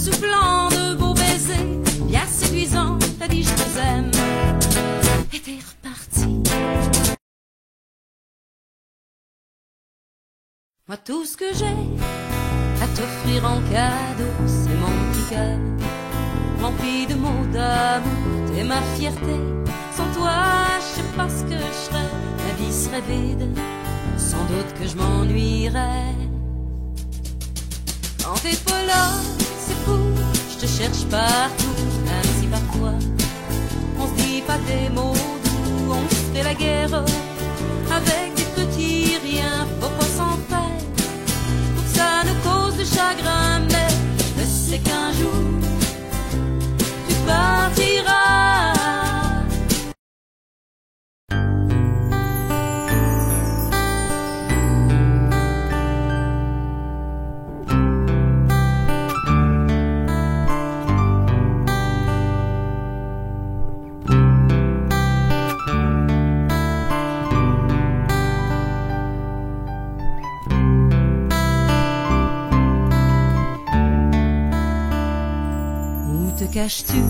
soufflant de beaux baisers, bien séduisant, t'as dit je vous aime, et t'es reparti. Moi tout ce que j'ai à t'offrir en cadeau, c'est mon petit cœur, rempli de mots d'amour, t'es ma fierté. Sans toi, je sais pas ce que je serais, la vie serait vide, sans doute que je m'ennuierais. Quand t'es pas là, c'est fou, je te cherche partout, même si parfois on se dit pas des mots doux, on se fait la guerre avec des petits riens, faut pas s'en faire, pour que ça nous cause de chagrin, mais je sais qu'un jour tu partiras. Caches-tu,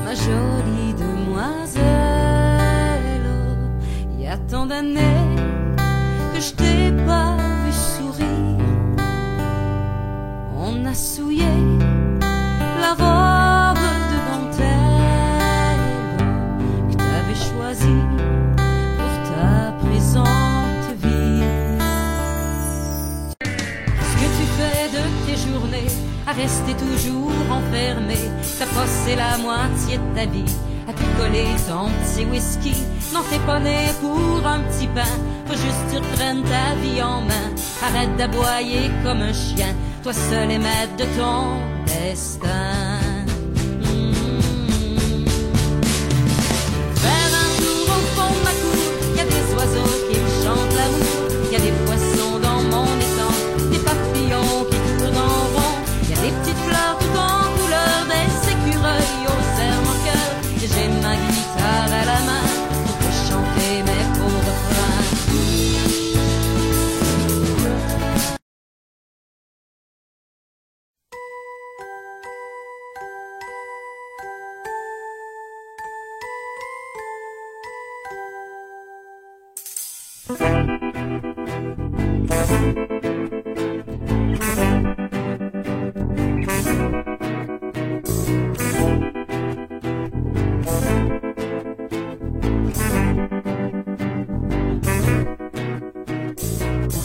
ma jolie demoiselle? Il y a tant d'années que je t'ai pas vu sourire. On a souillé la robe de dentelle que t'avais choisie pour ta présente vie. Ce que tu fais de tes journées à rester toujours enfermé, t'as passé la moitié de ta vie à picoler ton petit whisky. Non, t'es pas né pour un petit pain, faut juste que tu reprennes ta vie en main. Arrête d'aboyer comme un chien, toi seul est maître de ton destin. Faire un tour au fond de ma cour, y a des oiseaux qui me chantent l'amour, y a des poissons dans mon étang, des papillons qui tournent en rond, y a des petites fleurs tout en couleur, des écureuils aux airs moqueurs, et j'ai ma guitare à la main pour te chanter mes beaux refrains.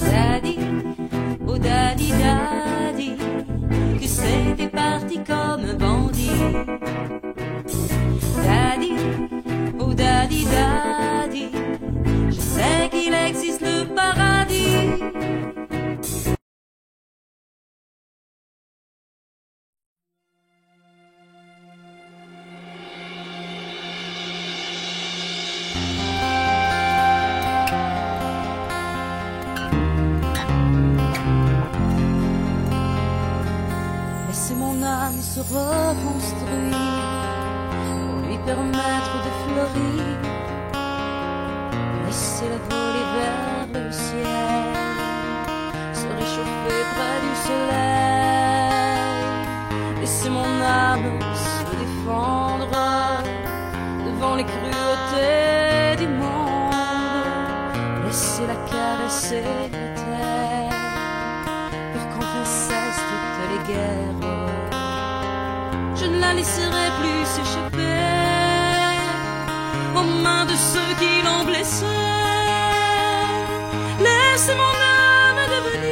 Daddy, oh daddy, daddy, tu sais t'es parti comme un bandit. Daddy, oh daddy, daddy, je sais qu'il existe le paradis. Laissez mon âme se reconstruire pour lui permettre de fleurir. Laissez-la voler vers le ciel, se réchauffer près du soleil. Laissez mon âme se défendre devant les cruautés du monde. Laissez-la caresser la terre pour qu'enfin cessent toutes les guerres. Je ne la laisserai plus s'échapper aux mains de ceux qui l'ont blessée. Laissez mon âme devenir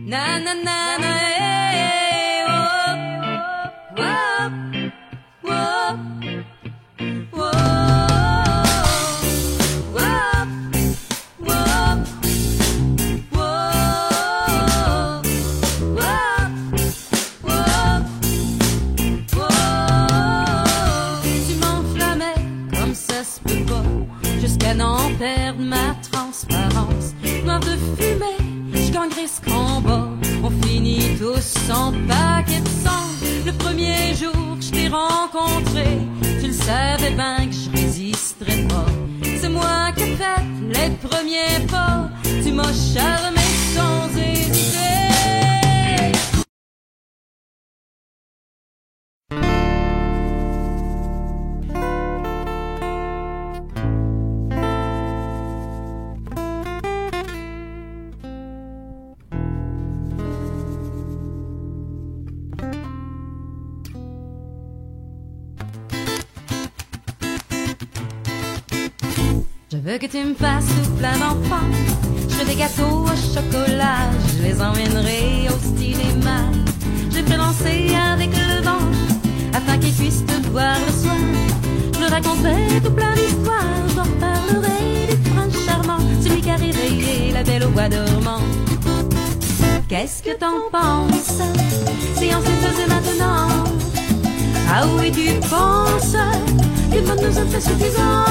na na na na, eh, oh, oh, oh, oh. Jusqu'à n'en perdre ma transparence. Noir de fumée, je gagnerai ce combat. On finit tous en paquet de sang. Le premier jour que je t'ai rencontré, tu le savais bien que je résisterais pas. C'est moi qui ai fait les premiers pas, tu m'as charmé sans hésiter. Je veux que tu me fasses tout plein d'enfants. Je fais des gâteaux au chocolat. Je les emmènerai au cinéma. Je ferai danser avec le vent afin qu'ils puissent te voir le soir. Je leur raconterai tout plein d'histoires. Je leur parlerai du prince charmant, celui qui a réveillé la belle au bois dormant. Qu'est-ce que t'en penses? Séance de faisait maintenant. Ah oui, tu penses que votre nous a fait suffisant?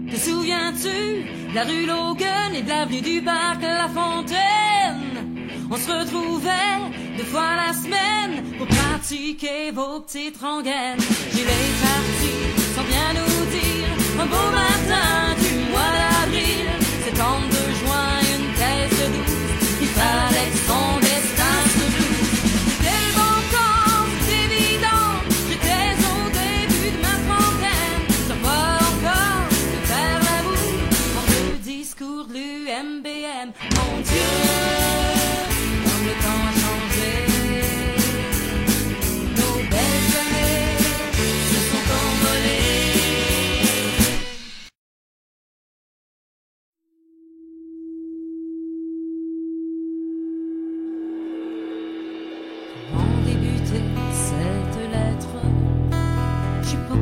Te souviens-tu de la rue Logan et de l'avenue du Parc La Fontaine? On se retrouvait 2 fois la semaine pour pratiquer vos petites rengaines. J'ai les parties sans bien nous dire un beau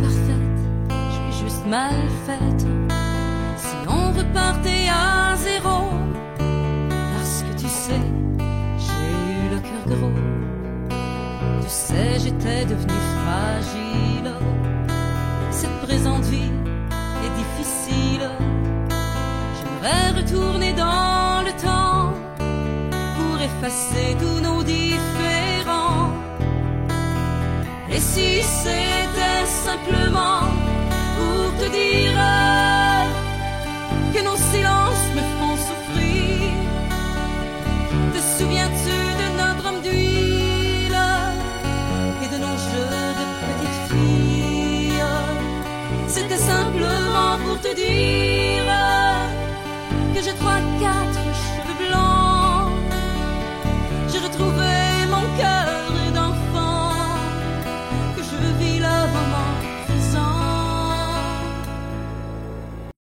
parfaite, je suis juste mal faite. Si on repartait à zéro, parce que tu sais, j'ai eu le cœur gros. Tu sais, j'étais devenue fragile. Cette présente vie est difficile. J'aimerais retourner dans le temps pour effacer tous nos différends. Et si c'était simplement pour te dire que nos silences me font souffrir. Te souviens-tu de notre homme d'huile et de nos jeux de petites filles? C'était simplement pour te dire que j'ai 3, 4